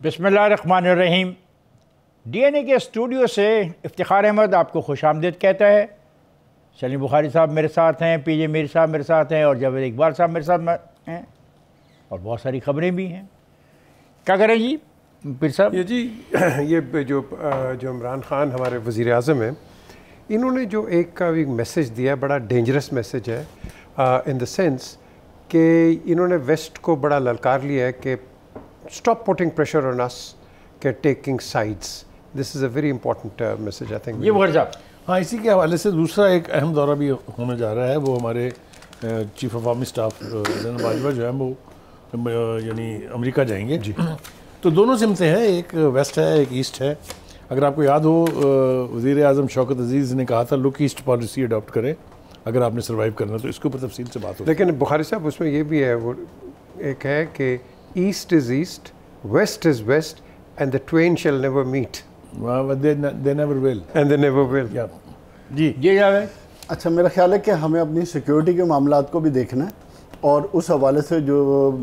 बिस्मिल्लाहिर्रहमानिर्रहीम। DNA के studio से इफ्तिखार अहमद आपको खुशामदीद कहता है। सलीम बुखारी साहब मेरे साथ हैं, पीजे मीर साहब मेरे साथ हैं और जावेद इकबाल साहब मेरे साथ हैं और बहुत सारी खबरें भी हैं। क्या करें जी पीर साहब? ये जी ये जो इमरान खान हमारे वज़ीर आज़म हैं, इन्होंने जो एक मैसेज दिया है, बड़ा डेंजरस मैसेज है इन द सेंस कि इन्होंने वेस्ट को बड़ा ललकार लिया है कि stop putting pressure on us के taking sides. This is a very important message I think. ये बुखारी साहब, हाँ, इसी के हवाले से दूसरा एक अहम दौरा भी होने जा रहा है। वो हमारे chief of army staff general Bajwa जो है वो यानी अमेरिका जाएंगे जी। तो दोनों सिमतें हैं, एक वेस्ट है एक ईस्ट है। अगर आपको याद हो वज़ीर आज़म शौकत अजीज़ ने कहा था लुक ईस्ट पॉलिसी अडॉप्ट करें अगर आपने सर्वाइव करना, तो इसके ऊपर तफसील से बात हो। लेकिन बुखारी साहब उसमें ये भी है, वो एक है कि east is east, west is west and the twain shall never meet. They never will. And they never will. Yeah. जी ये जावे। अच्छा, मेरा ख्याल है कि हमें अपनी सिक्योरिटी के मामलात को भी देखना है और उस हवाले से जो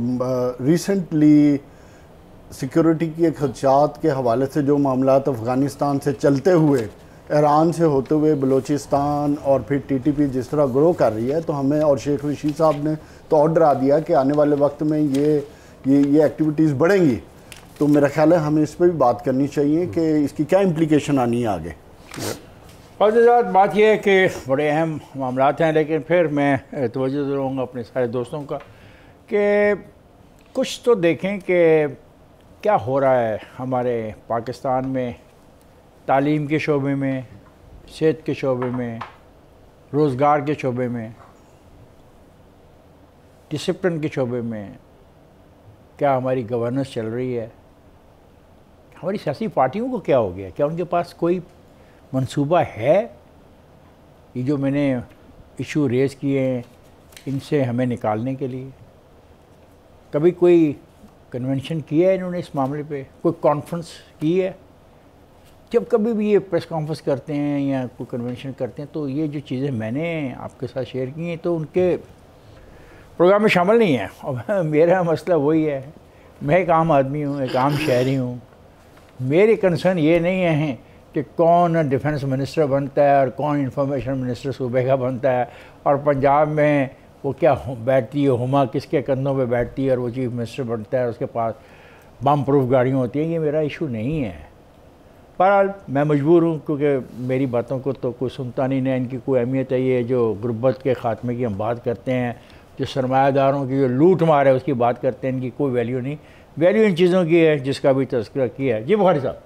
रिसेंटली सिक्योरिटी के खदशात के हवाले से जो मामलात अफ़गानिस्तान से चलते हुए, ईरान से होते हुए बलूचिस्तान और फिर TTP जिस तरह ग्रो कर रही है, तो हमें और शेख रशीद साहब ने तो ऑर्डर आ दिया कि आने वाले वक्त में ये एक्टिविटीज़ बढ़ेंगी। तो मेरा ख्याल है हमें इस पर भी बात करनी चाहिए कि इसकी क्या इम्प्लीकेशन आनी है आगे। और बात यह है कि बड़े अहम मामलात हैं, लेकिन फिर मैं तवज्जो दूँगा अपने सारे दोस्तों का कि कुछ तो देखें कि क्या हो रहा है हमारे पाकिस्तान में, तालीम के शोबे में, सेहत के शोबे में, रोज़गार के शोबे में, डिसिप्लिन के शोबे में। क्या हमारी गवर्नेंस चल रही है? हमारी सियासी पार्टियों को क्या हो गया? क्या उनके पास कोई मंसूबा है? ये जो मैंने इशू रेज़ किए हैं इनसे हमें निकालने के लिए, कभी कोई कन्वेंशन किया है इन्होंने इस मामले पे? कोई कॉन्फ्रेंस की है? जब कभी भी ये प्रेस कॉन्फ्रेंस करते हैं या कोई कन्वेंशन करते हैं तो ये जो चीज़ें मैंने आपके साथ शेयर की हैं तो उनके प्रोग्राम में शामिल नहीं है। और मेरा मसला वही है, मैं एक आम आदमी हूँ, एक आम शहरी हूँ। मेरे कंसर्न ये नहीं है कि कौन डिफेंस मिनिस्टर बनता है और कौन इंफॉर्मेशन मिनिस्टर सूबे का बनता है और पंजाब में वो क्या बैठती है, हुमा किसके कंधों पे बैठती है और वो चीफ मिनिस्टर बनता है, उसके पास बम प्रूफ गाड़ियाँ होती हैं। ये मेरा इशू नहीं है। बहरहाल मैं मजबूर हूँ क्योंकि मेरी बातों को तो कोई सुनता नहीं, ना इनकी कोई अहमियत है। ये जो गुर्बत के ख़ात्मे की हम बात करते हैं, जो सरमायादारों की जो लूट मार है उसकी बात करते हैं, इनकी कोई वैल्यू नहीं। वैल्यू इन चीज़ों की है जिसका भी तज़किरा किया है। जी बुखारी साहब,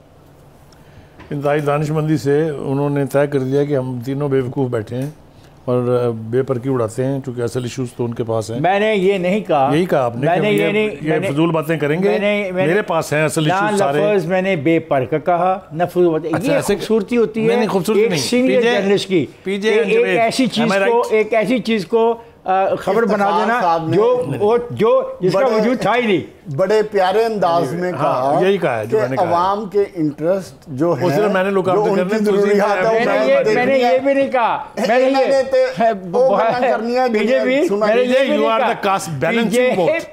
इंतहाई दानिशमंदी से उन्होंने तय कर दिया कि हम तीनों बेवकूफ़ बैठे हैं और बेपरकी उड़ाते हैं, क्योंकि असल इशूज़ तो उनके पास हैं। मैंने ये नहीं कहा, यही कहा आपने। मैंने ये नहीं, ये फजूल बातें करेंगे। मेरे पास हैं असल इशूज़ सारे। लफ्ज़ मैंने बेपर्क कहा, न फजूल बातें। अच्छा, ये खूबसूरती होती है एक सीनियर जर्नलिस्ट की, एक ऐसी चीज़ को खबर बना देना जो जिसका वजूद था ही नहीं। बड़े प्यारे अंदाज में कहा, यही कहा है जो मैंने कहा। अवाम के इंटरेस्ट जो है, मैंने लोग मैंने ये भी नहीं कहा,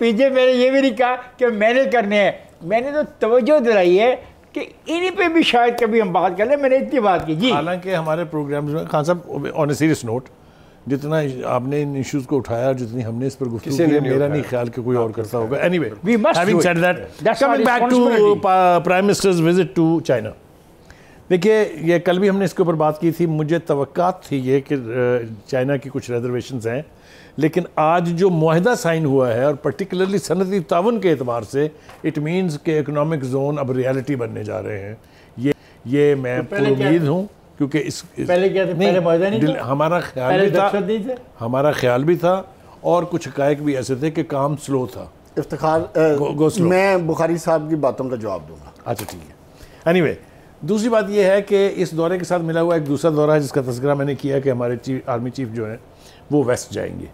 पीछे मैंने ये भी नहीं कहा कि मैंने करने हैं। मैंने तो तवज्जो दिलाई है कि इन्हीं पे भी शायद कभी हम बात कर लें। मैंने इतनी बात की जी। हालांकि हमारे प्रोग्राम में खान साहब, ऑन ए सीरियस नोट, जितना आपने इन इश्यूज़ को उठाया और जितनी हमने इस पर गुफ्तगू की, मेरा नहीं ख्याल कि कोई और करता होगा। Anyway, having said that, coming back to prime minister's visit to China. देखिए, ये कल भी हमने इसके ऊपर बात की थी। मुझे तवक्कात थी ये कि चाइना की कुछ रिजर्वेशंस हैं, लेकिन आज जो मुआहदा साइन हुआ है और पर्टिकुलरली सनती ताउन के एतबार से, इट मीन्स के इकनॉमिक जोन अब रियलिटी बनने जा रहे हैं। ये मैं पूरी उम्मीद हूँ, क्योंकि पहले क्या था? पहले मुआहदा नहीं था, हमारा ख्याल भी था और कुछ हक़ाइक़ भी ऐसे थे कि काम स्लो था। इफ्तिखार, मैं बुखारी साहब की बातों का जवाब दूंगा। अच्छा, ठीक है। एनीवे, दूसरी बात यह है कि इस दौरे के साथ मिला हुआ एक दूसरा दौरा है जिसका तज़किरा मैंने किया कि हमारे आर्मी चीफ जो हैं वो वेस्ट जाएंगे।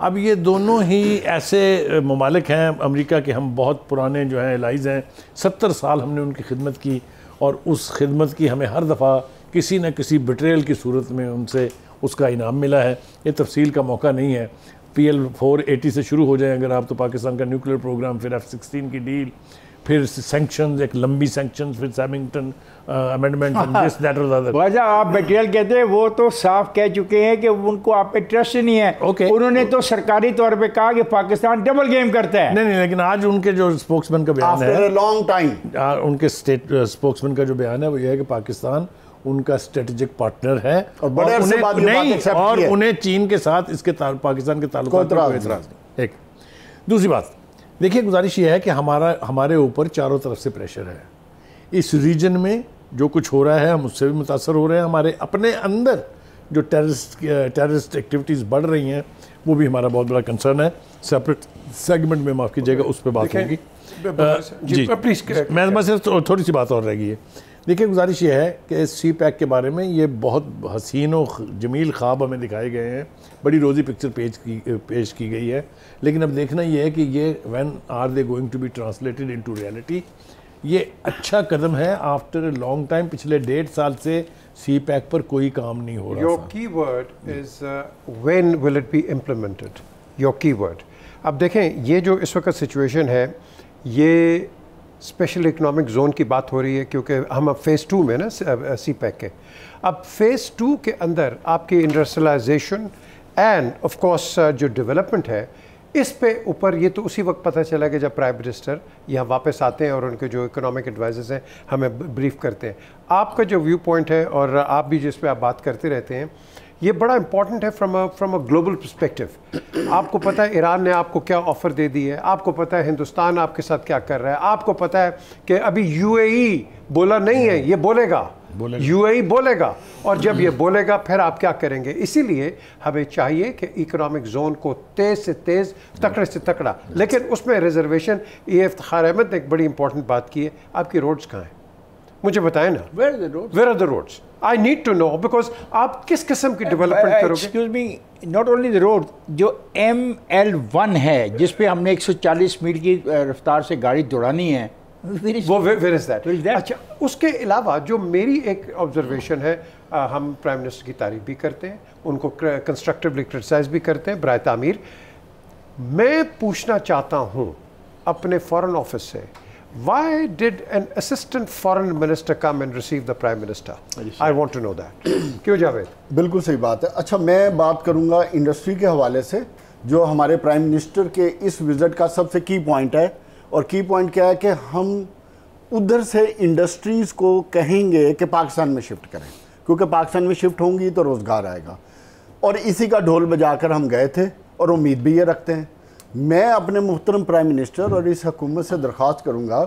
अब ये दोनों ही ऐसे ममालिक हैं अमेरिका के, हम बहुत पुराने जो हैं एलाइज़ हैं। 70 साल हमने उनकी खिदमत की और उस खिदमत की हमें हर दफ़ा किसी न किसी बिट्रेयल की सूरत में उनसे उसका इनाम मिला है। ये तफसील का मौका नहीं है। PL 480 से शुरू हो जाए अगर आप, तो पाकिस्तान का न्यूक्लियर प्रोग्राम, फिर F-16 की डील, फिर सैंक्शंस, एक लंबी सैंक्शंस, फिर सैमिंगटन अमेंडमेंट, दिस दैट और अदर। वजह आप मटेरियल कहते हैं, वो तो साफ कह चुके हैं कि उनको आप पे ट्रस्ट नहीं है। उन्होंने तो सरकारी तौर पे कहा कि पाकिस्तान डबल गेम करता है। नहीं, लेकिन आज उनके जो स्पोक्समैन का बयान है, लॉन्ग टाइम उनके स्टेट स्पोक्समैन का जो बयान है वो ये है कि पाकिस्तान उनका स्ट्रेटेजिक पार्टनर है और उन्हें चीन के साथ इसके पाकिस्तान के ताल्लुकात में कोई एतराज नहीं। एक दूसरी बात, देखिए गुजारिश ये है कि हमारे ऊपर चारों तरफ से प्रेशर है। इस रीजन में जो कुछ हो रहा है हम उससे भी मुतासर हो रहे हैं। हमारे अपने अंदर जो टेररिस्ट एक्टिविटीज़ बढ़ रही हैं वो भी हमारा बहुत बड़ा कंसर्न है। सेपरेट सेगमेंट में, माफ़ कीजिएगा, उस पर बात होगी। जी प्लीज़, मैं बस थोड़ी सी बात और रह गई है। देखिए गुजारिश ये है कि सी पैक के बारे में ये बहुत हसीन और जमील ख्वाब हमें दिखाए गए हैं, बड़ी रोज़ी पिक्चर पेश की गई है, लेकिन अब देखना ये है कि ये when are they going to be translated into reality. ये अच्छा कदम है आफ्टर ए लॉन्ग टाइम। पिछले 1.5 साल से सी पैक पर कोई काम नहीं हो रहा। Your keyword is when will it be implemented, your keyword. अब देखें, ये जो इस वक्त सिचुएशन है, ये स्पेशल इकोनॉमिक जोन की बात हो रही है क्योंकि हम अब फेज़ 2 में ना सी पैक के। अब फेज़ 2 के अंदर आपकी इंडस्ट्रियलाइजेशन एंड ऑफ कोर्स जो डेवलपमेंट है, इस पे ऊपर ये तो उसी वक्त पता चला कि जब प्राइम मिनिस्टर यहाँ वापस आते हैं और उनके जो इकोनॉमिक एडवाइजर्स हैं हमें ब्रीफ करते हैं। आपका जो व्यू पॉइंट है और आप भी जिस पे आप बात करते रहते हैं, ये बड़ा इंपॉर्टेंट है फ्रॉम अ ग्लोबल पर्सपेक्टिव। आपको पता है ईरान ने आपको क्या ऑफ़र दे दी है, आपको पता है हिंदुस्तान आपके साथ क्या कर रहा है, आपको पता है कि अभी यूएई बोला नहीं है, ये बोलेगा। यूएई बोलेगा, और जब ये बोलेगा फिर आप क्या करेंगे। इसीलिए हमें चाहिए कि इकोनॉमिक जोन को तेज़ से तेज़, तकड़े से तकड़ा, लेकिन उसमें रिजर्वेशन। ये इफ्तिखार अहमद ने एक बड़ी इंपॉर्टेंट बात की है, आपकी रोड्स कहाँ हैं मुझे बताएं ना। Where are the roads? I need to know, because आप किस किस्म की डेवलपमेंट करोगे। Excuse me, not only the road, जो ML1 है जिस पे हमने 140 मील की रफ्तार से गाड़ी दौड़ानी है, वो वेयर इज दैट। अच्छा, उसके अलावा जो मेरी एक ऑब्जर्वेशन है, हम प्राइम मिनिस्टर की तारीफ भी करते हैं, उनको कंस्ट्रक्टिवली क्रिटिसाइज भी करते हैं बराए तामीर। मैं पूछना चाहता हूँ अपने फॉरेन ऑफिस से, why did an assistant foreign minister come and receive the prime minister? I want to know that. क्यों जावेद? बिल्कुल सही बात है। अच्छा, मैं बात करूंगा इंडस्ट्री के हवाले से, जो हमारे प्राइम मिनिस्टर के इस विजिट का सबसे की पॉइंट है। और की पॉइंट क्या है कि हम उधर से इंडस्ट्रीज़ को कहेंगे कि पाकिस्तान में शिफ्ट करें, क्योंकि पाकिस्तान में शिफ्ट होंगी तो रोज़गार आएगा। और इसी का ढोल बजाकर हम गए थे और उम्मीद भी ये रखते हैं। मैं अपने मुहतरम प्राइम मिनिस्टर और इस हुकूमत से दरख्वास्त करूंगा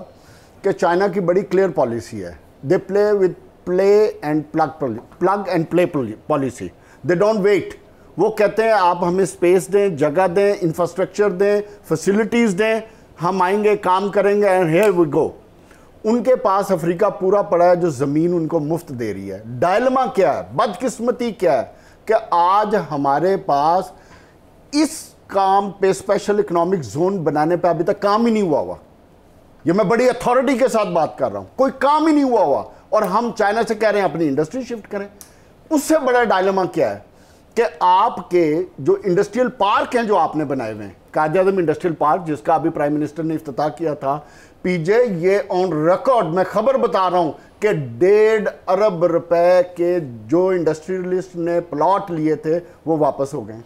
कि चाइना की बड़ी क्लियर पॉलिसी है। They play with play and plug and play policy. They don't wait. वो कहते हैं आप हमें स्पेस दें, जगह दें, इंफ्रास्ट्रक्चर दें, फैसिलिटीज़ दें, हम आएंगे, काम करेंगे, एंड हियर वी गो। उनके पास अफ्रीका पूरा पड़ा है जो ज़मीन उनको मुफ्त दे रही है। डायलमा क्या है, बदकिस्मती क्या है कि आज हमारे पास इस काम पे, स्पेशल इकोनॉमिक जोन बनाने पे अभी तक काम ही नहीं हुआ। ये मैं बड़ी अथॉरिटी के साथ बात कर रहा हूं, कोई काम ही नहीं हुआ। और हम चाइना से कह रहे हैं अपनी इंडस्ट्री शिफ्ट करें। उससे बड़ा डायलेमा क्या है कि आपके जो इंडस्ट्रियल पार्क हैं जो आपने बनाए हुए हैं, कायद-ए-आज़म इंडस्ट्रियल पार्क जिसका अभी प्राइम मिनिस्टर ने इफ्तिताह किया था, पीजे ये ऑन रिकॉर्ड मैं खबर बता रहा हूं कि 1.5 अरब रुपए के जो इंडस्ट्रियलिस्ट ने प्लॉट लिए थे वो वापस हो गए।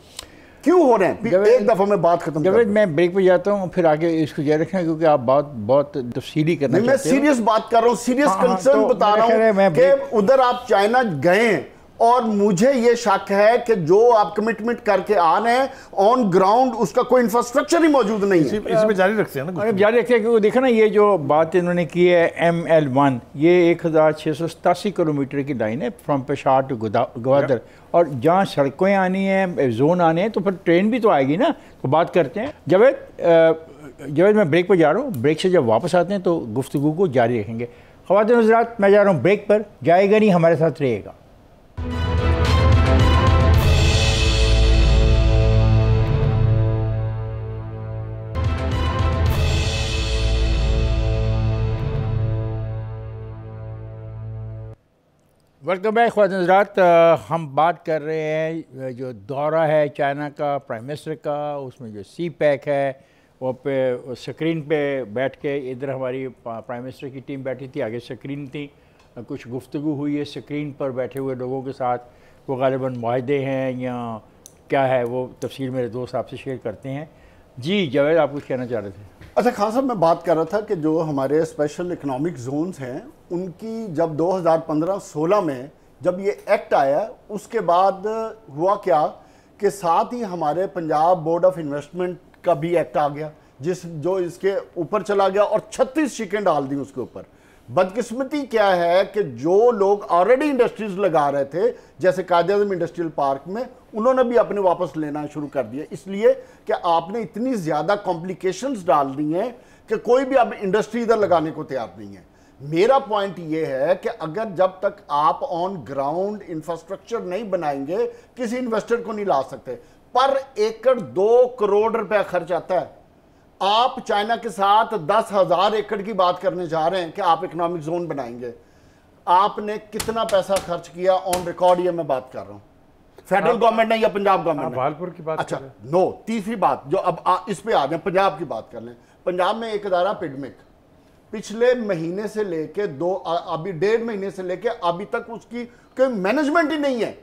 क्यों हो रहे हैं? एक दफा मैं बात खत्म कर, मैं ब्रेक पे जाता हूँ, फिर आगे इसको जारी रखना, क्योंकि आप बहुत तफसीली करना चाहते हो। मैं सीरियस बात कर रहा हूँ, सीरियस कंसर्न बता रहा हूँ कि उधर आप चाइना गए और मुझे ये शक है कि जो आप कमिटमेंट करके आ रहे हैं ऑन ग्राउंड उसका कोई इंफ्रास्ट्रक्चर ही मौजूद नहीं है। इसमें जारी रखते हैं ना, जारी रखते हैं, क्योंकि देखो ना, ये जो बात इन्होंने की है ML1, ये 1687 किलोमीटर की लाइन है फ्रॉम पेशावर टू गवादर। और जहाँ सड़कें आनी हैं, जोन आने हैं, तो फिर ट्रेन भी तो आएगी ना। तो बात करते हैं जावेद, मैं ब्रेक पर जा रहा हूँ। ब्रेक से जब वापस आते हैं तो गुफ्तगू को जारी रखेंगे। ख़वातीन हज़रात, मैं जा रहा हूँ ब्रेक पर, जाएगा नहीं, हमारे साथ रहेगा। वेलकम बैक ख़वातीन हज़रात। हम बात कर रहे हैं जो दौरा है चाइना का प्राइम मिनिस्टर का, उसमें जो सी पैक है वो पे स्क्रीन पे बैठ के, इधर हमारी प्राइम मिनिस्टर की टीम बैठी थी, आगे स्क्रीन थी, कुछ गुफ्तगू हुई है स्क्रीन पर बैठे हुए लोगों के साथ। वो ग़ालिबन मुआहदे हैं या क्या है, वो तफसील मेरे दोस्त आपसे शेयर करते हैं। जी जावेद, आप कुछ कहना चाह रहे थे? अच्छा खान साहब, मैं बात कर रहा था कि जो हमारे स्पेशल इकोनॉमिक जोन्स हैं उनकी जब 2015-16 में जब ये एक्ट आया, उसके बाद हुआ क्या कि साथ ही हमारे पंजाब बोर्ड ऑफ इन्वेस्टमेंट का भी एक्ट आ गया, जो इसके ऊपर चला गया और 36 शिकें डाल दी उसके ऊपर। बदकिस्मती क्या है कि जो लोग ऑलरेडी इंडस्ट्रीज लगा रहे थे, जैसे कायद-ए-आज़म इंडस्ट्रियल पार्क में, उन्होंने भी अपने वापस लेना शुरू कर दिया, इसलिए कि आपने इतनी ज़्यादा कॉम्प्लिकेशंस डाल दी हैं कि कोई भी अब इंडस्ट्री इधर लगाने को तैयार नहीं है। मेरा पॉइंट ये है कि अगर जब तक आप ऑन ग्राउंड इंफ्रास्ट्रक्चर नहीं बनाएंगे, किसी इन्वेस्टर को नहीं ला सकते। पर एकड़ 2 करोड़ रुपया खर्च आता है। आप चाइना के साथ 10,000 एकड़ की बात करने जा रहे हैं कि आप इकोनॉमिक जोन बनाएंगे। आपने कितना पैसा खर्च किया ऑन रिकॉर्ड, ये मैं बात कर रहा हूं, फेडरल गवर्नमेंट ने या पंजाब गवर्नमेंट ने? भालपुर की बात। अच्छा नो, तीसरी बात जो अब इस पे आ जाए, पंजाब की बात कर लें। पंजाब में एक इदारा पिडमिक, पिछले महीने से लेके अभी 1.5 महीने से लेके अभी तक उसकी कोई मैनेजमेंट ही नहीं है।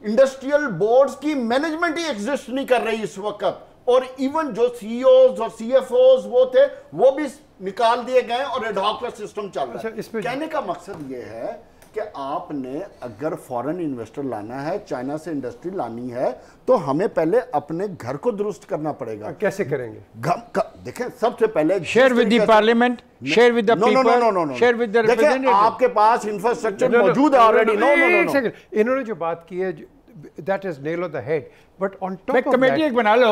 इंडस्ट्रियल बोर्ड्स की मैनेजमेंट ही एग्जिस्ट नहीं कर रही इस वक्त, और इवन जो सीईओज और सीएफओज वो थे, वो भी निकाल दिए गए और एडहॉक का सिस्टम चल रहा है। कहने का मकसद ये है कि आपने अगर फॉरेन इन्वेस्टर लाना है, चाइना से इंडस्ट्री लानी है, तो हमें पहले अपने घर को दुरुस्त करना पड़ेगा। कैसे करेंगे? देखें, सबसे पहले share with the parliament, share with the people, share with the representative. आपके पास इंफ्रास्ट्रक्चर मौजूद है ऑलरेडी। नो, इन्होंने जो बात की है, that is nail on the head, but on top of committee एक बना लो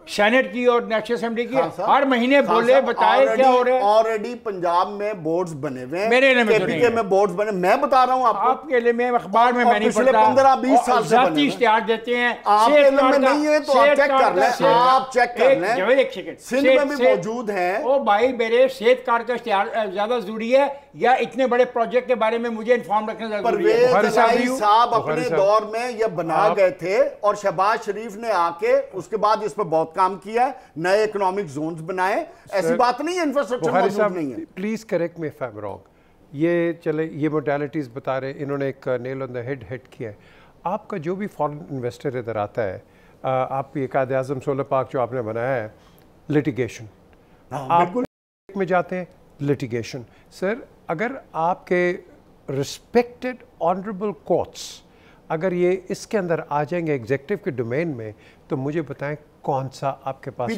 सेनेट की और नेशनल असेंबली की, हर महीने बोले बताए क्या हो रहा है। ऑलरेडी पंजाब में बोर्ड्स बने हुए हैं, मेरे में केपीके में बोर्ड्स बने, मैं बता रहा हूं आपको। आपके लिए में अखबार में मैं नहीं पढ़ता, 15-20 साल से बने इश्तिहार देते हैं। आपके लिए में नहीं है तो आप चेक कर लें, आप चेक कर लें। एक सेकंड, सिंध में भी मौजूद है। ओ भाई, मेरे सेहत कार्ड का इश्तिहार ज्यादा जरूरी है या इतने बड़े प्रोजेक्ट के बारे में मुझे इन्फॉर्म रखना जरूरी है? परवेज साहब अपने दौर में ये बना गए थे और शहबाज शरीफ ने आके उसके बाद इस पर बहुत काम किया, नए इकोनॉमिक जोन्स बनाए। ऐसी बात नहीं है इंफ्रास्ट्रक्चर मौजूद नहीं है। Please correct me if I am wrong. ये चले, ये मोडालिटीज बता रहे, इन्होंने एक नेल ऑन द हेड किया है। आपका जो भी फॉरेन इन्वेस्टर इधर आता है, आपकी कायद-ए-आज़म सोलर पार्क जो आपने बनाया है, लिटिगेशन, आप में जाते हैं, लिटिगेशन। सर, अगर आपके रिस्पेक्टेड ऑनरेबल कोर्ट्स अगर ये इसके अंदर आ जाएंगे एग्जीक्यूटिव के डोमेन में, तो मुझे बताएं कौन सा आपके पास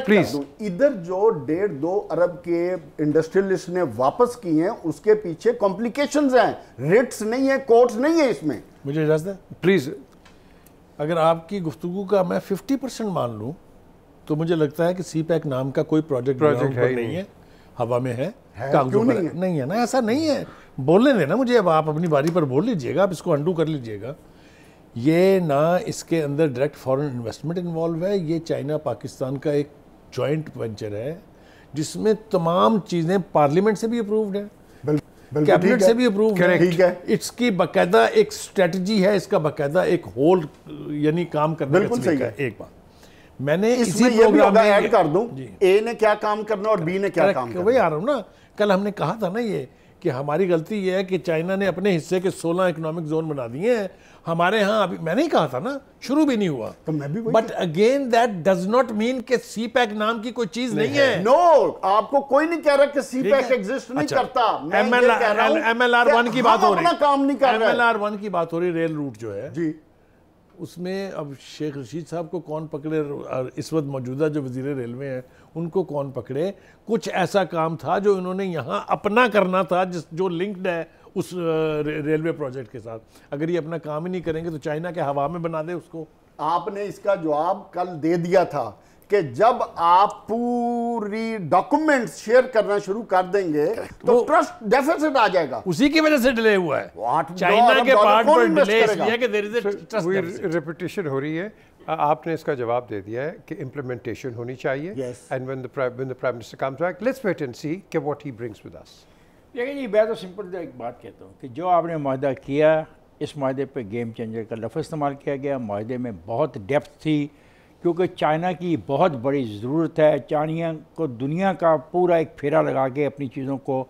प्लीज। इधर जो 1.5-2 अरब के इंडस्ट्रियलिस्ट ने वापस किए हैं, उसके पीछे कॉम्प्लिकेशंस हैं, रिट्स नहीं है, कोर्ट्स नहीं है इसमें। मुझे इजाजत है प्लीज। अगर आपकी गुफ्तगू का मैं 50% मान लूं, तो मुझे लगता है कि सीपैक नाम का कोई प्रोजेक्ट है नहीं है, हवा में है, कागजों पर नहीं है ना। ऐसा नहीं है, बोलने देना मुझे, अब आप अपनी बारी पर बोल लीजिएगा, आप इसको अंडू कर लीजिएगा। ये ना इसके अंदर डायरेक्ट फॉरेन इन्वेस्टमेंट इन्वॉल्व है, ये चाइना पाकिस्तान का एक जॉइंट वेंचर है जिसमें तमाम चीज़ें पार्लियामेंट से भी अप्रूव्ड है, कैबिनेट से भी अप्रूव्ड है। इसकी बाकायदा एक स्ट्रेटजी है, इसका बाकायदा एक होल यानी काम करने का तरीका है। एक बात मैंने इसी प्रोग्राम में ऐड कर दूं, ए ने क्या काम करना और बी ने क्या काम करना। वही आ रहा हूँ ना, कल हमने कहा था ना ये कि हमारी गलती ये है कि चाइना ने अपने हिस्से के 16 इकोनॉमिक जोन बना दिए हैं, हमारे यहाँ अभी मैंने ही कहा था ना, शुरू भी नहीं हुआ। तो मैं भी but again that does not mean कि सीपैक नाम की कोई चीज नहीं है। नो, आपको कोई नहीं कह रहा कि सीपैक एग्जिस्ट नहीं करता। MLR 1 की बात हो रही है, काम नहीं कर रहा। MLR 1 की बात हो रही, रेल रूट जो है जी, उसमें अब शेख रशीद साहब को कौन पकड़े, इस वक्त मौजूदा जो वजीर रेलवे हैं उनको कौन पकड़े। कुछ ऐसा काम था जो इन्होंने यहाँ अपना करना था, जो लिंक्ड है उस रेलवे प्रोजेक्ट के साथ। अगर ये अपना काम ही नहीं करेंगे तो चाइना के हवा में बना दे उसको। आपने इसका जवाब कल दे दिया था कि जब आप पूरी डॉक्यूमेंट्स शेयर करना शुरू कर देंगे तो ट्रस्ट डेफिसिट आ जाएगा। उसी की वजह से डिले हुआ है, चाइना के पार्ट पर डिले इसलिए कि there is a trust deficit. Repetition हो रही है। आपने इसका जवाब दे दिया है कि इम्प्लीमेंटेशन होनी चाहिए, and when the prime minister comes back, let's wait and see कि what he brings with us. लेकिन ये मैं तो सिंपल एक बात कहता हूँ कि जो आपने माहदा किया, इस माहदे पे गेम चेंजर का लफ्ज़ इस्तेमाल किया गया। माहदे में बहुत डेप्थ थी क्योंकि चाइना की बहुत बड़ी ज़रूरत है। चाइना को दुनिया का पूरा एक फेरा लगा के अपनी चीज़ों को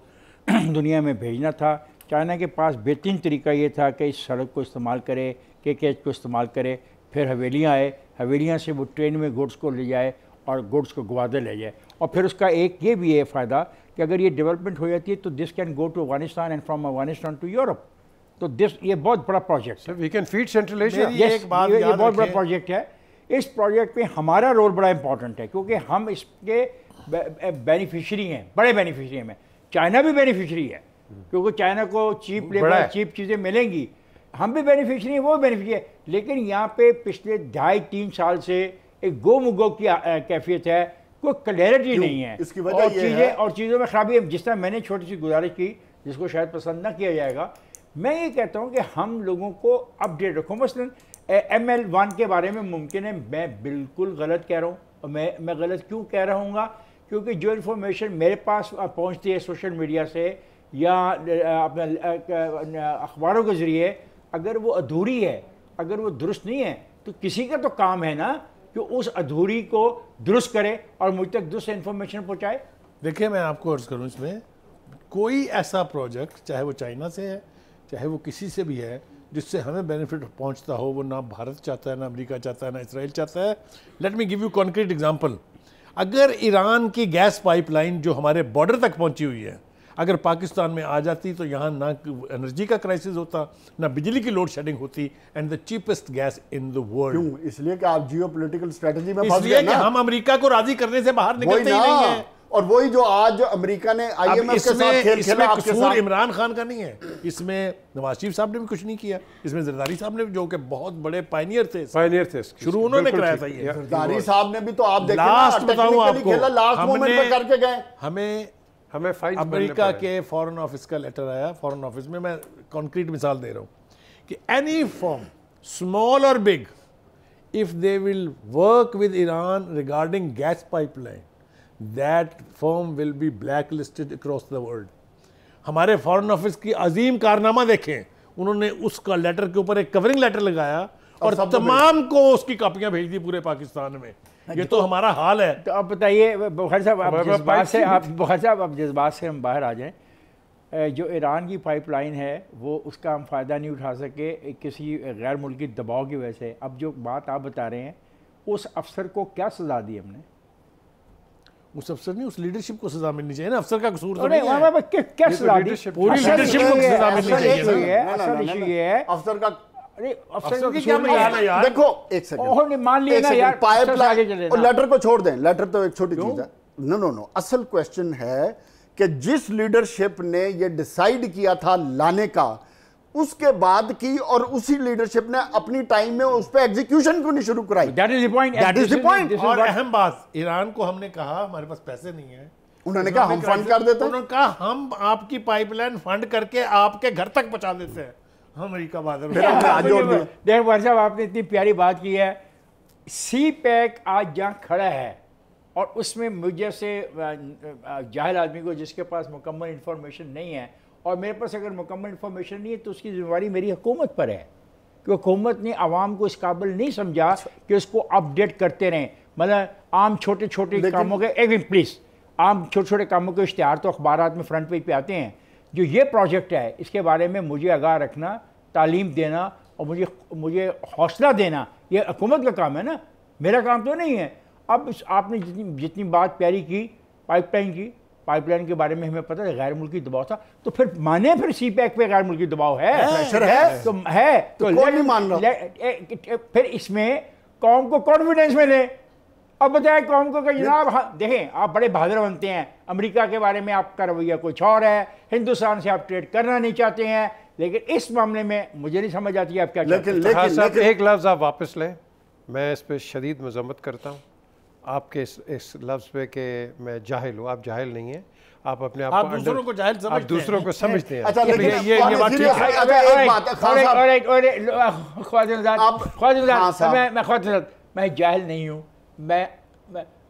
दुनिया में भेजना था। चाइना के पास बेहतरीन तरीका ये था कि इस सड़क को इस्तेमाल करे, केकेज को इस्तेमाल करे, फिर हवेलियाँ आए, हवेलियाँ से वो ट्रेन में गुड्स को ले जाए और गुड्स को ग्वादर ले जाए। और फिर उसका एक ये भी है फ़ायदा कि अगर ये डेवलपमेंट हो जाती है तो this can go to Afghanistan and from Afghanistan to Europe. तो दिस ये बहुत बड़ा प्रोजेक्ट है। We can feed Central Asia. ये बहुत बड़ा प्रोजेक्ट है। इस प्रोजेक्ट में हमारा रोल बड़ा इंपॉर्टेंट है क्योंकि हम इसके बेनिफिशरी हैं, बड़े बेनिफिशरी हैं। चाइना भी बेनिफिशरी है क्योंकि चाइना को चीप लेबर, चीप चीज़ें मिलेंगी। हम भी बेनिफिशरी हैं, वो बेनिफिशरी है। लेकिन यहाँ पे पिछले 2.5-3 साल से एक गो मुगो की कैफियत है, कोई क्लैरिटी नहीं है। इसकी वजह और चीज़ों में खराबी है। जिस तरह मैंने छोटी सी गुजारिश की जिसको शायद पसंद ना किया जाएगा, मैं ये कहता हूँ कि हम लोगों को अपडेट रखो। मसलन ML1 के बारे में मुमकिन है मैं बिल्कुल गलत कह रहा हूँ, और मैं गलत क्यों कह रहा हूँगा क्योंकि जो इन्फॉर्मेशन मेरे पास पहुँचती है सोशल मीडिया से या अपने अखबारों के ज़रिए, अगर वो अधूरी है, अगर वो दुरुस्त नहीं है, तो किसी का तो काम है ना कि उस अधूरी को दुरुस्त करे और मुझ तक दुरुस्त इन्फॉर्मेशन पहुँचाए। देखिए, मैं आपको अर्ज़ करूँ, इसमें कोई ऐसा प्रोजेक्ट चाहे वो चाइना से है चाहे वो किसी से भी है जिससे हमें बेनिफिट पहुंचता हो, वो ना भारत चाहता है, ना अमेरिका चाहता है, ना इसराइल चाहता है। Let me give you concrete example. अगर ईरान की गैस पाइपलाइन जो हमारे बॉर्डर तक पहुंची हुई है अगर पाकिस्तान में आ जाती तो यहाँ ना एनर्जी का क्राइसिस होता, ना बिजली की लोड शेडिंग होती, and the cheapest gas in the world. क्यों? इसलिए कि आप जियोपॉलिटिकल स्ट्रेटजी में फंस गए ना। हम अमेरिका को राजी करने से बाहर निकलते ही नहीं है। और वही जो आज अमेरिका ने IMF के साथ खेल खेला, आपके साथ इमरान खान का नहीं है, इसमें नवाज शरीफ साहब ने भी कुछ नहीं किया, इसमें जरदारी साहब ने जो कि बहुत बड़े पायनियर थे शुरू उन्होंने कराया था ये। जरदारी साहब ने भी तो आप देखें लास्ट बताऊं आपको, लास्ट मोमेंट पे करके गए। हमें अमेरिका के फॉरेन ऑफिस का लेटर आया, फॉरेन ऑफिस में, मैं कॉन्क्रीट मिसाल दे रहा हूँ कि एनी फर्म स्मॉल और big if they will work with Iran regarding gas pipeline that firm will be blacklisted across the world। हमारे फॉरेन ऑफिस की अजीम कारनामा देखें, उन्होंने उसका लेटर के ऊपर एक कवरिंग लेटर लगाया और तमाम को उसकी कॉपियां भेज दी पूरे पाकिस्तान में। ये तो हमारा हाल है। तो अब बताइए बुखारी साहब, आप जज्बात से हम बाहर आ जाएं। जो ईरान की पाइपलाइन है वो उसका हम फ़ायदा नहीं उठा सके किसी गैर मुल्की दबाव की वजह से। अब जो बात आप बता रहे हैं, उस अफसर को क्या सज़ा दी हमने? उस अफसर नहीं, उस लीडरशिप को सजा मिलनी चाहिए ना। अफसर का कसूर तो नहीं है। क्या सजा दी? पूरी लीडरशिप को सजा मिलनी चाहिए। असल इशू ये है अफसर का, अफसर की क्या मिलाना यार। देखो एक सेकंड, मान लिया ना यार, पाइपलाइन और लेटर को छोड़ दें, लेटर तो एक छोटी चीज है। नो, असल क्वेश्चन है कि जिस लीडरशिप ने ये डिसाइड किया था लाने का, उसके बाद की और उसी लीडरशिप ने अपनी टाइम में उस पे एग्जीक्यूशन क्यों नहीं शुरू कराई? That is the point. और अहम बात, ईरान को हमने कहा हमारे पास पैसे नहीं है, उन्होंने कहा हम फंड कर देते हैं। उन्होंने कहा हम आपकी पाइपलाइन फंड करके आपके घर तक पहुंचा देते हैं। अमेरिका देख भाई साहब, आपने इतनी प्यारी बात की है। CPEC आज जहां खड़ा है और उसमें मुझे से जाहिल आदमी को जिसके पास मुकम्मल इंफॉर्मेशन नहीं है, और मेरे पास अगर मुकम्मल इन्फॉर्मेशन नहीं है तो उसकी जिम्मेवारी मेरी हुकूमत पर है कि हुकूमत ने आवाम को इस काबिल नहीं समझा कि उसको अपडेट करते रहें। मतलब आम छोटे छोटे कामों के, एक मिनट प्लीज़, आम छोटे छोटे कामों के इश्तिहार तो अखबारात में फ्रंट पेज पे आते हैं। जो ये प्रोजेक्ट है इसके बारे में मुझे आगाह रखना, तालीम देना और मुझे हौसला देना, ये हुकूमत का काम है ना, मेरा काम तो नहीं है। अब आपने जितनी बात प्यारी की पाइपलाइन के बारे में हमें पता है गैर मुल्की दबाव था, तो फिर माने फिर CPEC पे गैर मुल्की दबाव है, प्रेशर है तो है तो कौन नहीं मान रहा? फिर इसमें कौम को कॉन्फिडेंस मिले। अब बताएं कौम को कि जनाब देखें, आप बड़े बहादुर बनते हैं, अमेरिका के बारे में आपका रवैया कुछ और है, हिंदुस्तान से आप ट्रेड करना नहीं चाहते हैं, लेकिन इस मामले में मुझे नहीं समझ आती आप क्या चाहते हैं। लेकिन एक लफ्ज़ आप वापस लें, मैं इस पर शदीद मजम्मत करता हूँ आपके इस लफ्ज़ पे कि मैं जाहिल हूँ। आप जाहिल नहीं हैं, आप अपने आप को दूसरों को जाहिल समझते हैं। आप दूसरों को समझते हैं। अच्छा, लेकिन ये बात ठीक है। मैं जाहिल नहीं हूँ,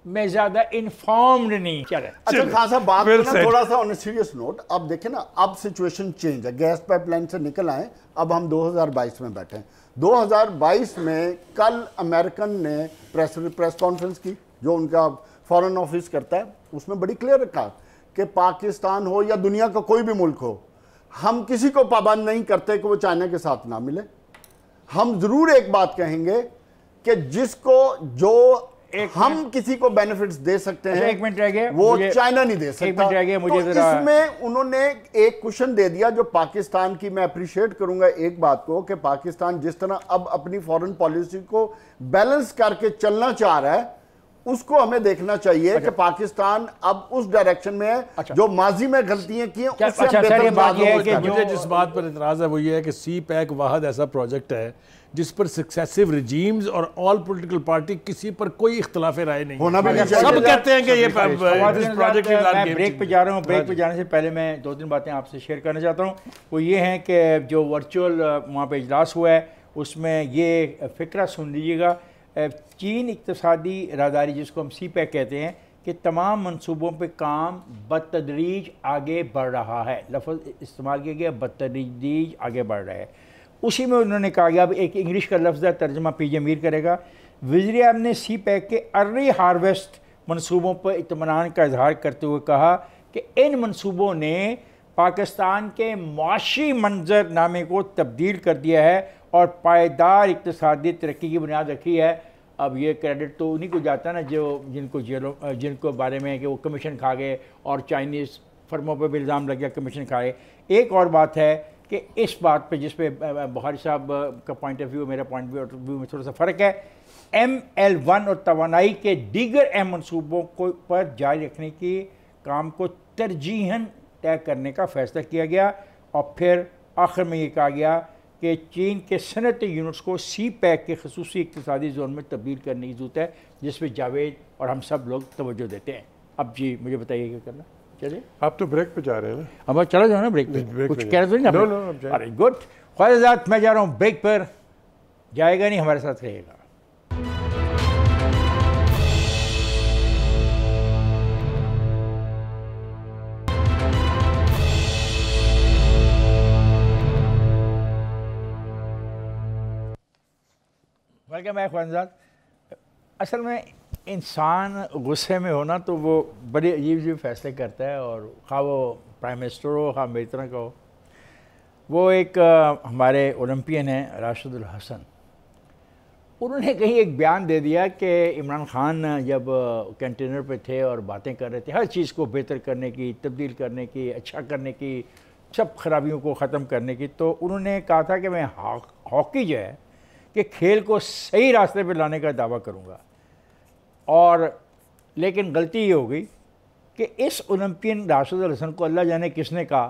मैं ज्यादा इन्फॉर्म्ड नहीं। अच्छा खान साहब, बात करना थोड़ा सा ऑन सीरियस नोट। अब देखें ना, अब सिचुएशन चेंज है, गैस पाइपलाइन से निकल आए, अब हम 2022 में बैठे हैं। 2022 में कल अमेरिकन ने प्रेस कॉन्फ्रेंस की, जो उनका फॉरेन ऑफिस करता है, उसमें बड़ी क्लियर रखा कि पाकिस्तान हो या दुनिया का कोई भी मुल्क हो, हम किसी को पाबंद नहीं करते कि वो चाइना के साथ ना मिले। हम जरूर एक बात कहेंगे कि जिसको जो हम किसी को बेनिफिट्स दे सकते हैं, एक मिनट रह गया, वो चाइना नहीं दे सकता। एक मिनट रह गया, मुझे तो इसमें उन्होंने एक क्वेश्चन दे दिया जो पाकिस्तान की, मैं अप्रिशिएट करूंगा एक बात को कि पाकिस्तान जिस तरह अब अपनी फॉरेन पॉलिसी को बैलेंस करके चलना चाह रहा है, उसको हमें देखना चाहिए कि पाकिस्तान अब उस डायरेक्शन में है जो माजी में गलतियां की हैं उससे मुझे जिस बात पर इतराज है वो ये है कि सी पैक वाहद ऐसा प्रोजेक्ट है जिस पर सक्सेसिव रिजीम्स और ऑल पॉलिटिकल पार्टी किसी पर कोई इख्तिलाफ राय नहीं होना भी सब कहते हैं कि ये प्रोजेक्ट मैं ब्रेक पे जा रहा हूँ। ब्रेक पे जाने से पहले मैं 2-3 बातें आपसे शेयर करना चाहता हूँ। वो ये हैं कि जो वर्चुअल वहाँ पे इजलास हुआ है उसमें ये फ़िक्रा सुन लीजिएगा, चीन इक़्तिसादी राहदारी जिसको हम सी पैक कहते हैं कि तमाम मंसूबों पे काम बतदरीज आगे बढ़ रहा है, लफ्ज़ इस्तेमाल किया गया बतदरीज आगे बढ़ रहा है। उसी में उन्होंने कहा गया, अब एक इंग्लिश का लफ्ज़ है, तर्जमा पीजे मीर करेगा। वज़ीर आज़म ने सी पैक के अर्ली हार्वेस्ट मंसूबों पर इत्मीनान का इजहार करते हुए कहा कि इन मंसूबों ने पाकिस्तान के माशी मंजरनामे को तब्दील कर दिया है और पायदार इक़्तिसादी तरक्की की बुनियाद रखी है। अब ये क्रेडिट तो उन्हीं को जाता है ना जो जिनको बारे में कि वो कमीशन खा गए और चाइनीज़ फर्मों पर भी इल्ज़ाम लग गया कमीशन खाए। एक और बात है कि इस बात पे जिस पे बुखारी साहब का पॉइंट ऑफ व्यू मेरा पॉइंट ऑफ व्यू में थोड़ा सा फ़र्क है, ML1 और तवानाई के दीगर अहम मनसूबों को पर जारी रखने की काम को तरजीहन तय करने का फ़ैसला किया गया और फिर आखिर में ये कहा गया कि चीन के सनती यूनिट्स को सी पैक के खसूसी इक़्तिसादी जोन में तब्दील करने की ज़रूरत है, जिसमें जावेद और हम सब लोग तवज्जो देते हैं। अब जी मुझे बताइए क्या करना। चलिए आप तो ब्रेक पे जा रहे हैं ना, अब चला जाओ ना ब्रेक पे, कुछ कह रहे थे ना। अरे गुड ख्वाहिशात, मैं जा रहा हूँ ब्रेक पर, जाएगा नहीं हमारे साथ रहेगा। वेलकम बैक ख्वाहिशात। असल में इंसान गुस्से में होना तो वो बड़े अजीब अजीब फैसले करता है, और खा वो प्राइम मिनिस्टर हो खा मेरी तरह का हो। वो एक हमारे ओलंपियन हैं राशिदुल हसन, उन्होंने कहीं एक बयान दे दिया कि इमरान खान जब कंटेनर पे थे और बातें कर रहे थे हर चीज़ को बेहतर करने की, तब्दील करने की, अच्छा करने की, सब खराबियों को ख़त्म करने की, तो उन्होंने कहा था कि मैं हॉकी जो है कि खेल को सही रास्ते पे लाने का दावा करूँगा। और लेकिन गलती ये हो गई कि इस ओलंपियन राशिदुल हसन को अल्लाह जाने किसने कहा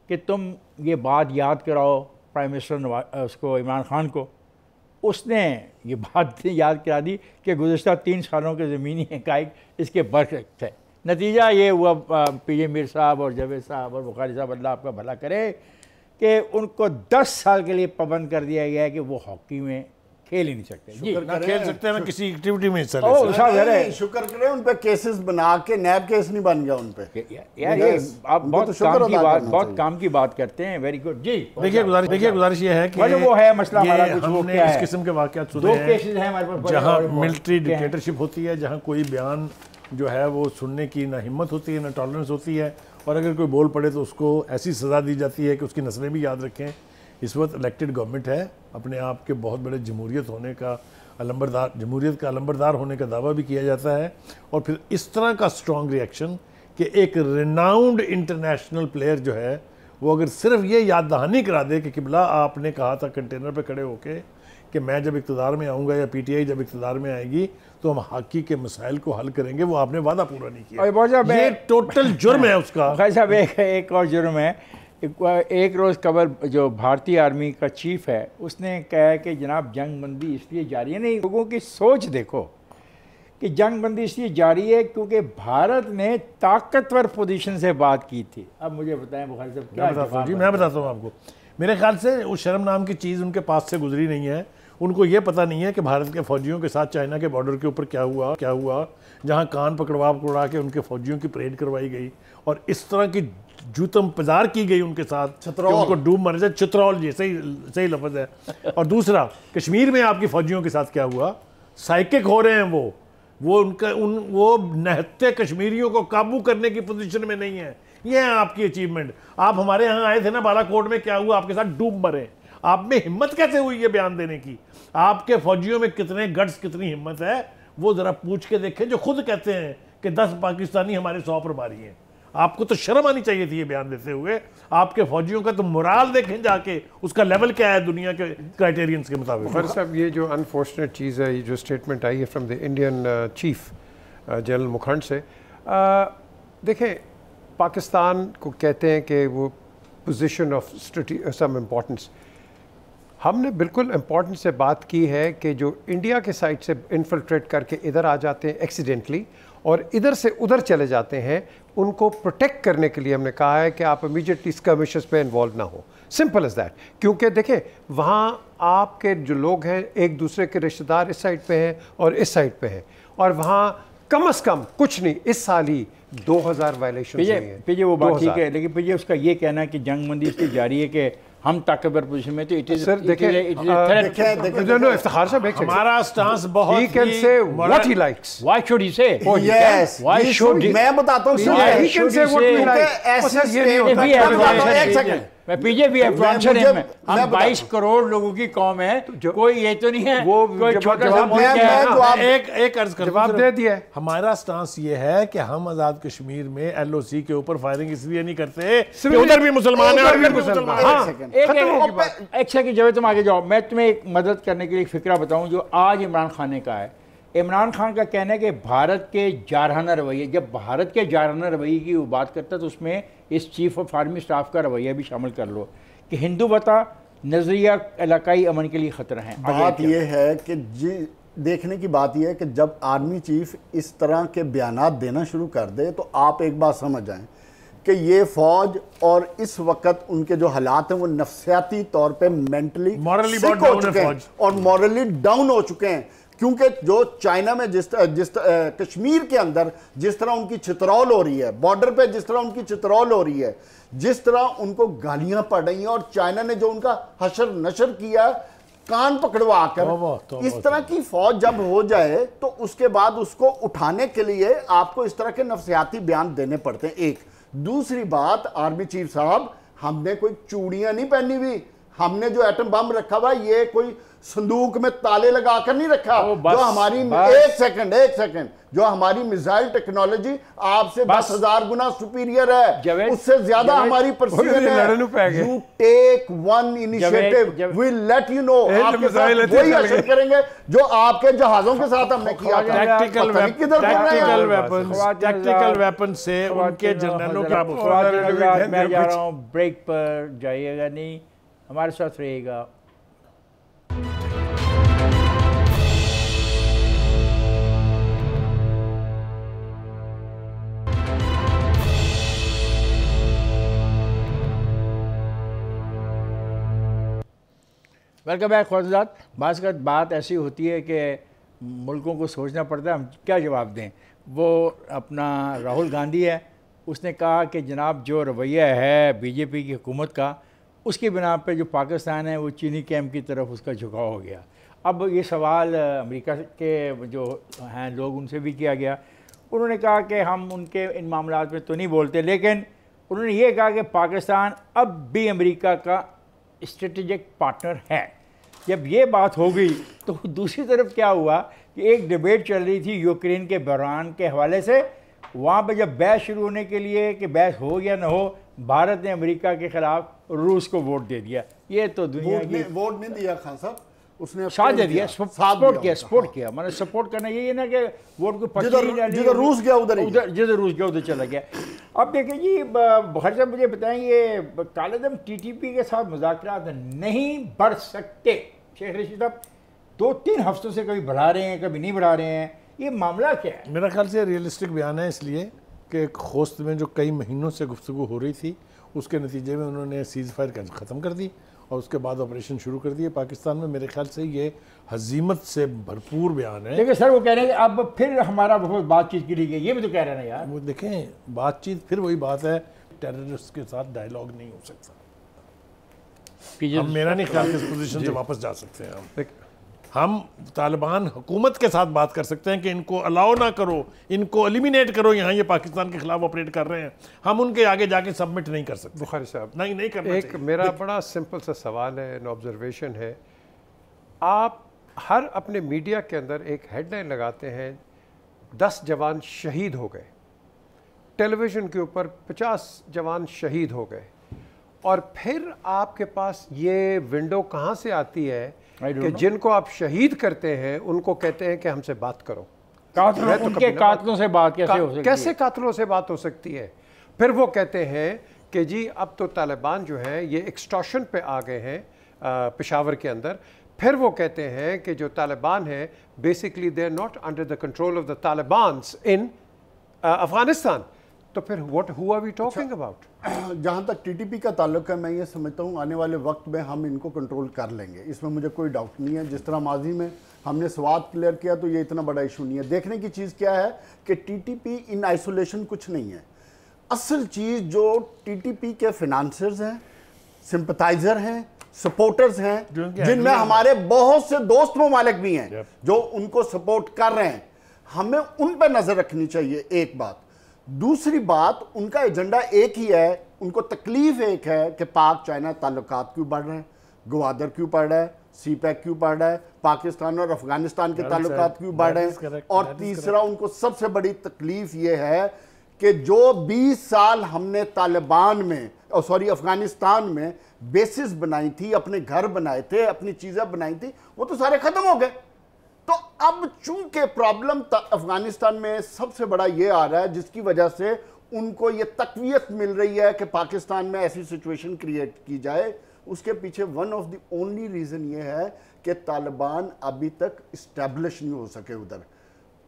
कि तुम ये बात याद कराओ प्राइम मिनिस्टर उसको इमरान खान को। उसने ये बात याद करा दी कि गुज़िश्ता 3 सालों के ज़मीनी हक़ाइक़ इसके बरअक्स है। नतीजा ये हुआ पीजे मीर साहब और जावेद साहब और बुखारी साहब, अल्लाह आपका भला करे, कि उनको 10 साल के लिए पाबंद कर दिया गया है कि वो हॉकी में खेल ही नहीं सकते, ना खेल सकते हैं ना किसी एक्टिविटी में हिस्सा ले सकते। शुक्र करें उन पे केसेस बना के नैब केस नहीं बन गया उन पे। यार ये आप बहुत काम की बात करते हैं। वेरी गुड जी। देखिए गुजारिश ये है कि वो है मसला हमारा कुछ हमने इस किस्म के वाक़यात सुने हैं, 2 केसेस हैं हमारे पास जहां मिलिट्री डिक्टेटरशिप होती है, जहां कोई बयान जो है वो सुनने की ना हिम्मत होती है ना टॉलरेंस होती है, और अगर कोई बोल पड़े तो उसको ऐसी सज़ा दी जाती है कि उसकी नस्लें भी याद रखें। इस वक्त इलेक्टेड गवर्नमेंट है, अपने आप के बहुत बड़े जमहूरियत का अलंबरदार होने का दावा भी किया जाता है, और फिर इस तरह का स्ट्रॉन्ग रिएक्शन कि एक रिनाउंड इंटरनेशनल प्लेयर जो है वो अगर सिर्फ ये याद दहानी करा दे कि किबला आपने कहा था कंटेनर पे खड़े होके कि मैं जब इक़्तिदार में आऊँगा या PTI जब इक़्तिदार में आएगी तो हम हॉकी के मसाइल को हल करेंगे, वो आपने वादा पूरा नहीं किया। ये टोटल जुर्म है उसका। भाई साहब एक और जुर्म है। एक रोज़ कबल जो भारतीय आर्मी का चीफ है उसने कहा कि जनाब जंग बंदी इसलिए जारी है, नहीं लोगों की सोच देखो कि जंग बंदी इसलिए जारी है क्योंकि भारत ने ताकतवर पोजीशन से बात की थी। अब मुझे बताएं बुखारी साहब क्या? मैं बताता हूँ आपको। मेरे ख्याल से उस शर्म नाम की चीज़ उनके पास से गुजरी नहीं है। उनको ये पता नहीं है कि भारत के फौजियों के साथ चाइना के बॉर्डर के ऊपर क्या हुआ, जहाँ कान पकड़वा के उनके फौजियों की परेड करवाई गई और इस तरह की जूतम पजार की गई उनके साथ कि उनको डूब मर जाए। चित्रौल जी सही लफ्ज़ है। और दूसरा, कश्मीर में आपकी फौजियों के साथ क्या हुआ, साइकिक हो रहे हैं वो नहत्ते कश्मीरियों को काबू करने की पोजीशन में नहीं है। ये है आपकी अचीवमेंट। आप हमारे यहाँ आए थे ना बालाकोट में, क्या हुआ, आपके साथ डूब मरे। आप में हिम्मत कैसे हुई ये बयान देने की? आपके फौजियों में कितने गट्स, कितनी हिम्मत है, वो जरा पूछ के देखें, जो खुद कहते हैं कि 10 पाकिस्तानी हमारे 100 प्रभारी हैं। आपको तो शर्म आनी चाहिए थी ये बयान देते हुए। आपके फौजियों का तो मोराल देखें जाके, उसका लेवल क्या है दुनिया के क्राइटेरियंस के मुताबिक। फर साहब, ये जो अनफॉर्चुनेट चीज़ है, ये जो स्टेटमेंट आई है from the Indian chief general Mukherjee से, देखें, पाकिस्तान को कहते हैं कि वो पोजीशन ऑफ सम इम्पोर्टेंस, हमने बिल्कुल इम्पोर्टेंस से बात की है कि जो इंडिया के साइड से इन्फिल्ट्रेट करके इधर आ जाते हैं एक्सीडेंटली और इधर से उधर चले जाते हैं, उनको प्रोटेक्ट करने के लिए हमने कहा है कि आप इमीडिएटली स्कर्मिशेस पे इन्वॉल्व ना हो। Simple as that. क्योंकि देखें, वहाँ आपके जो लोग हैं एक दूसरे के रिश्तेदार इस साइड पे हैं और इस साइड पे हैं, और वहाँ कम से कम कुछ नहीं, इस साल ही 2000 वायलेशन हुई हैं। पीछे वो बात ठीक है, लेकिन पीछे उसका ये कहना है कि जंग बंदी इसकी जारी है कि हम ताकतवर पोजीशन में, तो इट इज सर देखें इफ्तिखार साहब, हमारा स्टांस बहुत he can say what he likes, why should he से, यस व्हाई शुड, मैं बताता हूं he can say what he likes. Sir ये नहीं होता। एक सेकंड, मैं पीछे भी है फ्रांसर है, हम 22 करोड़ लोगों की कौम है, कोई ये तो नहीं है वो कोई छोटा सा मुल्क है। एक अर्ज कर जवाब दे दिया। हमारा स्टांस ये है कि हम आजाद कश्मीर में LOC के ऊपर फायरिंग इसलिए नहीं करते कि उधर भी मुसलमान है और इधर भी मुसलमान है। एक सेकंड जब तुम आगे जाओ, मैं तुम्हें एक मदद करने के लिए एक फिक्रा बताऊं जो आज इमरान खान ने कहा है। इमरान खान का कहना है कि भारत के जारहाना रवैये, जब भारत के जारहाना रवैये की वो बात करता है तो उसमें इस चीफ ऑफ आर्मी स्टाफ का रवैया भी शामिल कर लो कि हिंदू बता नजरिया इलाकाई अमन के लिए खतरा है। बात यह है कि देखने की बात यह है कि जब आर्मी चीफ इस तरह के बयानात देना शुरू कर दे तो आप एक बात समझ जाएं कि ये फौज और इस वक्त उनके जो हालात हैं वो नफ्सियाती तौर पे मेंटली सिक हो चुके हैं और मॉरली डाउन हो चुके हैं। क्योंकि जो चाइना में जिस कश्मीर के अंदर जिस तरह उनकी चित्रौल हो रही है, बॉर्डर पे जिस तरह उनकी चित्रौल हो रही है, जिस तरह उनको गालियां पड़ रही हैं, और चाइना ने जो उनका हशर नशर किया कान पकड़वा कर, इस तरह की फौज जब हो जाए तो उसके बाद उसको उठाने के लिए आपको इस तरह के नफ्सियाती बयान देने पड़ते हैं। एक दूसरी बात, आर्मी चीफ साहब, हमने कोई चूड़ियां नहीं पहनी हुई, हमने जो एटम बम रखा हुआ ये कोई संदूक में ताले लगाकर नहीं रखा। जो हमारी एक सेकंड जो हमारी मिसाइल टेक्नोलॉजी आपसे 10,000 गुना सुपीरियर है, उससे ज्यादा हमारी परसियन है। You take one initiative, we let you know, आपके साथ वही असर करेंगे जो आपके जहाजों के साथ हमने किया। टैक्टिकल वेपन से उनके जनरलों का। मैं जा रहा हूँ ब्रेक पर, जाइएगा नहीं, हमारे साथ रहिएगा। वेलकम बैक ख्वाजात। बात ऐसी होती है कि मुल्कों को सोचना पड़ता है हम क्या जवाब दें। वो अपना राहुल गांधी है, उसने कहा कि जनाब जो रवैया है बीजेपी की हुकूमत का, उसकी बिना पे जो पाकिस्तान है वो चीनी कैंप की तरफ उसका झुकाव हो गया। अब ये सवाल अमेरिका के जो हैं लोग उनसे भी किया गया। उन्होंने कहा कि हम उनके इन मामलात में तो नहीं बोलते, लेकिन उन्होंने ये कहा कि पाकिस्तान अब भी अमेरिका का स्ट्रेटेजिक पार्टनर है। जब ये बात हो गई तो दूसरी तरफ क्या हुआ कि एक डिबेट चल रही थी यूक्रेन के बहरान के हवाले से। वहाँ पर जब बहस शुरू होने के लिए कि बहस हो या ना हो, भारत ने अमेरिका के खिलाफ रूस को वोट दे दिया। ये तो दुनिया की वोट नहीं दिया खान साहब, उसने साथ दे दिया, सपोर्ट किया। मैंने सपोर्ट करना यही है ना कि वोट को जिधर रूस गया उधर चला गया। अब देखिए जी, हर साहब मुझे बताएं, ये कालेदम TTP के साथ मुज़ाकरात नहीं बढ़ सकते। शेख रशीद साहब 2-3 हफ्तों से कभी बढ़ा रहे हैं, कभी नहीं बढ़ा रहे हैं, ये मामला क्या है? मेरा ख्याल से रियलिस्टिक बयान है, इसलिए कि खोस्त में जो कई महीनों से गुफ्तगू हो रही थी उसके नतीजे में उन्होंने सीज़ फायर ख़त्म कर दी और उसके बाद ऑपरेशन शुरू कर दिए पाकिस्तान में। मेरे ख्याल से ये हजीमत से भरपूर बयान है। देखिए सर, वो कह रहे हैं अब फिर हमारा बहुत बातचीत की गई, ये भी तो कह रहे हैं यार। वो देखें, बातचीत फिर वही बात है, टेररिस्ट के साथ डायलॉग नहीं हो सकता। हम मेरा नहीं ख्याल इस पोजीशन से वापस जा सकते हैं। हम तालिबान हुकूमत के साथ बात कर सकते हैं कि इनको अलाउ ना करो, इनको एलिमिनेट करो, यहाँ ये पाकिस्तान के खिलाफ ऑपरेट कर रहे हैं। हम उनके आगे जाके सबमिट नहीं कर सकते। बुखारी साहब, नहीं करना एक मेरा बड़ा सिंपल सा सवाल है, एन ऑब्जर्वेशन है। आप हर अपने मीडिया के अंदर एक हेडलाइन लगाते हैं 10 जवान शहीद हो गए, टेलीविज़न के ऊपर 50 जवान शहीद हो गए, और फिर आपके पास ये विंडो कहाँ से आती है कि जिनको आप शहीद करते हैं उनको कहते हैं कि हमसे बात करो। उनके कातलों से बात कैसे हो सकती है? कैसे कातलों से बात हो सकती है? फिर वो कहते हैं कि जी अब तो तालिबान जो है ये एक्सटॉर्शन पे आ गए हैं पेशावर के अंदर। फिर वो कहते हैं कि जो तालिबान है basically they are not under the control of the Talibans in Afghanistan. तो फिर what who are we talking about? जहाँ तक टीटीपी का ताल्लुक है, मैं ये समझता हूँ आने वाले वक्त में हम इनको कंट्रोल कर लेंगे, इसमें मुझे कोई डाउट नहीं है। जिस तरह माजी में हमने स्वाद क्लियर किया तो ये इतना बड़ा इशू नहीं है। देखने की चीज़ क्या है कि टीटीपी इन आइसोलेशन कुछ नहीं है। असल चीज़ जो टीटीपी के फिनांसर्स हैं, सिंपथाइजर हैं, सपोर्टर्स हैं, जिनमें हमारे बहुत से दोस्त ममालिक भी हैं जो उनको सपोर्ट कर रहे हैं, हमें उन पर नज़र रखनी चाहिए। एक बात। दूसरी बात, उनका एजेंडा एक ही है, उनको तकलीफ एक है कि पाक चाइना ताल्लुकात क्यों बढ़ रहे हैं, गवादर क्यों बढ़ रहा है, सीपैक क्यों बढ़ रहा है, पाकिस्तान और अफगानिस्तान के ताल्लुकात क्यों बढ़ रहे हैं, और तीसरा उनको सबसे बड़ी तकलीफ ये है कि जो 20 साल हमने तालिबान में अफगानिस्तान में बेसिस बनाई थी, अपने घर बनाए थे, अपनी चीज़ें बनाई थी, वो तो सारे ख़त्म हो गए। तो अब चूंकि प्रॉब्लम अफगानिस्तान में सबसे बड़ा ये आ रहा है जिसकी वजह से उनको ये तकवीयत मिल रही है कि पाकिस्तान में ऐसी सिचुएशन क्रिएट की जाए, उसके पीछे one of the only reason ये है कि तालिबान अभी तक इस्टेब्लिश नहीं हो सके उधर।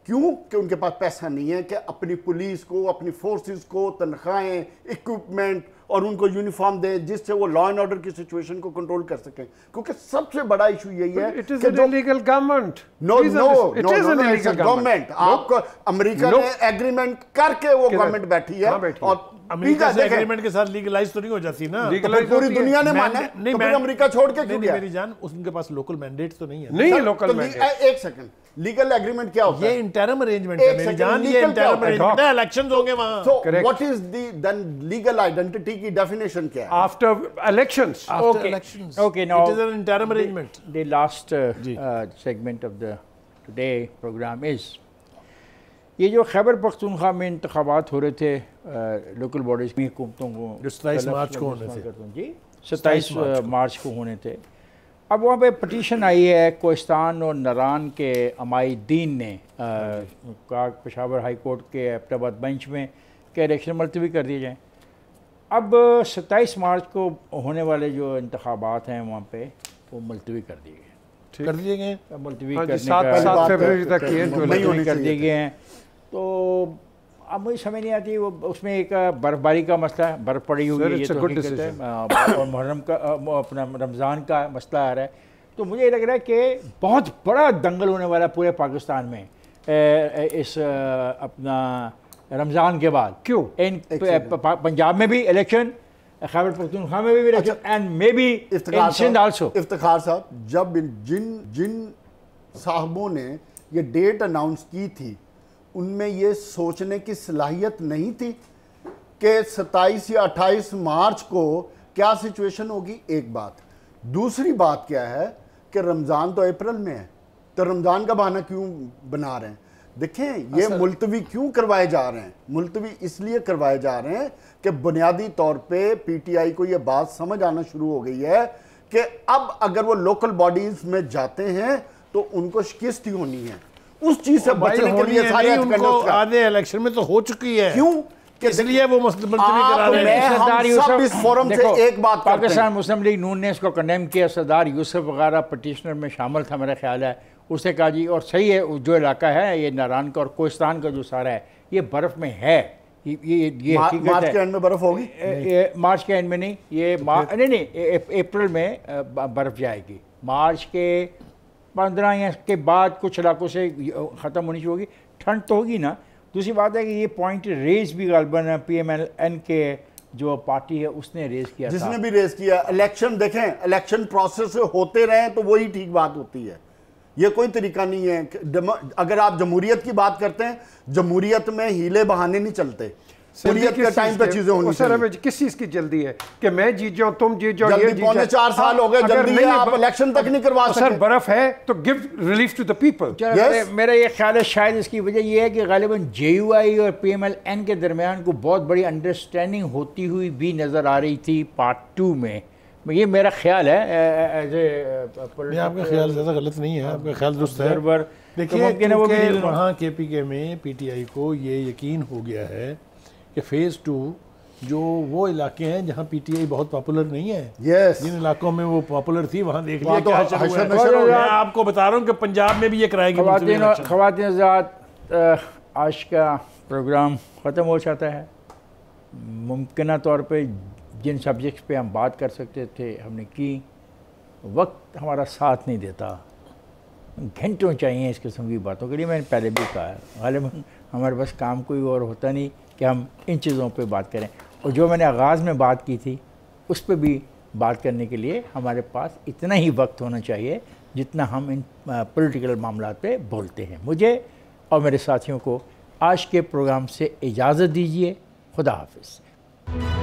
क्यों? कि उनके पास पैसा नहीं है कि अपनी पुलिस को, अपनी फोर्सेस को तनख्वाहें, इक्विपमेंट और उनको यूनिफॉर्म दें जिससे वो लॉ एंड ऑर्डर की सिचुएशन को कंट्रोल कर सकें। क्योंकि सबसे बड़ा इशू यही है कि जो लीगल गवर्नमेंट गवर्नमेंट आपको अमेरिका ने एग्रीमेंट करके वो गवर्नमेंट बैठी है, और अमेरिका से एग्रीमेंट के साथ लीगलाइज तो नहीं हो जाती ना, पूरी दुनिया ने माना नहीं, तो अमेरिका छोड़ के क्यों गया? मेरी जान, उनके पास लोकल मैंडेट तो नहीं है। नहीं है लोकल मैंडेट। एक सेकंड, लीगल एग्रीमेंट क्या होता है? ये इंटरम अरेंजमेंट है मेरी जान, ये इंटरम अरेंजमेंट है, इलेक्शंस होंगे वहां। So what is the then legal identity की डेफिनेशन क्या है? After elections. Okay, now it is an interim arrangement. The last segment of the today program is ये जो खैबर पख्तूनख्वा में इंतखाबात हो रहे थे लोकल बॉडीज की हुकूमतों को, जो 27 मार्च को होने थे जी, 27 मार्च को होने थे। अब वहाँ पे पटिशन आई है कोहिस्तान और नारान के अमायदीन ने कहा पेशावर हाई कोर्ट के एबटाबाद बेंच में कि इलेक्शन मुलतवी कर दिए जाएँ। अब 27 मार्च को होने वाले जो इंतखाबात हैं वहाँ पे वो मुलतवी कर दिए गए, मुलतवी करने का 7 फरवरी तक कर दिए गए हैं। तो अब मुझे समझ नहीं आती, वो उसमें एक बर्फ़बारी का मसला है, बर्फ़ पड़ी हुई है, ये तो हकीकत है, और मुहर्रम का अपना रमज़ान का मसला आ रहा है। तो मुझे लग रहा है कि बहुत बड़ा दंगल होने वाला है पूरे पाकिस्तान में इस अपना रमज़ान के बाद। क्यों? पंजाब में भी इलेक्शन, खैबर पख्तूनख्वा में भी election, and may be in Sindh also. Iftikhar साहब, जब जिन साहबों ने ये डेट अनाउंस की थी उनमें ये सोचने की सलाहियत नहीं थी कि 27 या 28 मार्च को क्या सिचुएशन होगी। एक बात। दूसरी बात क्या है कि रमज़ान तो अप्रैल में है, तो रमज़ान का बहाना क्यों बना रहे हैं? देखें, ये मुलतवी क्यों करवाए जा रहे हैं? मुलतवी इसलिए करवाए जा रहे हैं कि बुनियादी तौर पे पीटीआई को ये बात समझ आना शुरू हो गई है कि अब अगर वो लोकल बॉडीज में जाते हैं तो उनको शिकस्त ही होनी है। उस चीज से बचने के लिए सारे आधे इलेक्शन में तो हो चुकी है। क्यों? इसलिए वो मुलतवी करा रहे हैं। सरदार यूसुफ इस फोरम से एक बात, पाकिस्तान मुस्लिम लीग नून ने इसको कंडेम किया, सरदार यूसुफ वगैरह पटिशनर में शामिल था मेरा ख्याल है। उसने कहा जी, और सही है, जो इलाका है ये नारान का और कोहिस्तान का जो सारा है ये बर्फ़ में है, ये मार्च के एंड में बर्फ होगी? मार्च के एंड में नहीं, ये नहीं, अप्रैल में बर्फ जाएगी। मार्च के 15 या के बाद कुछ इलाकों से ख़त्म होनी चाहिए होगी। ठंड तो होगी ना। दूसरी बात है कि ये पॉइंट रेज भी गालबन PMLN के जो पार्टी है उसने रेज किया, जिसने भी रेज किया। इलेक्शन देखें, इलेक्शन प्रोसेस होते रहे तो वही ठीक बात होती है। ये कोई तरीका नहीं है। अगर आप जमहूरियत की बात करते हैं, जमहूरियत में हीले बहाने नहीं चलते। जमहूरियत के टाइम पे चीजें होनी चाहिए। हमें किस चीज की जल्दी है कि मैं जीत जाऊं, तुम जीत जाओ, ये जीत जाओ? 4 साल हो गए, जल्दी है, आप इलेक्शन तक नहीं करवा सकते। सर बर्फ है तो give relief to the people. मेरा ये ख्याल है शायद इसकी वजह ये है कि गालिबन JUI और PMLN के दरमियान को बहुत बड़ी अंडरस्टैंडिंग होती हुई भी नजर आ रही थी पार्ट 2 में। ये मेरा ख्याल है। आपका ख्याल ज़्यादा गलत नहीं है, आपका ख्याल दुरुस्त है। देखिए वहाँ KPK में PTI को ये यकीन हो गया है कि फेज़ 2 जो वो इलाके हैं जहाँ PTI बहुत पॉपुलर नहीं है, जिन इलाकों में वो पॉपुलर थी वहाँ देख लिया क्या चल रहा है। मैं आपको बता रहा हूँ कि पंजाब में भी ये कराएगी। ख़वातीन हज़रात, आज का प्रोग्राम ख़त्म हो जाता है। मुमकिन तौर पे जिन सब्जेक्ट्स पे हम बात कर सकते थे हमने की। वक्त हमारा साथ नहीं देता, घंटों चाहिए इस किस्म की बातों के लिए। मैंने पहले भी कहा है, गालिबन हमारे पास काम कोई और होता नहीं कि हम इन चीज़ों पे बात करें। और जो मैंने आगाज़ में बात की थी उस पर भी बात करने के लिए हमारे पास इतना ही वक्त होना चाहिए जितना हम इन पॉलिटिकल मामलात पे बोलते हैं। मुझे और मेरे साथियों को आज के प्रोग्राम से इजाज़त दीजिए। खुदा हाफिज़।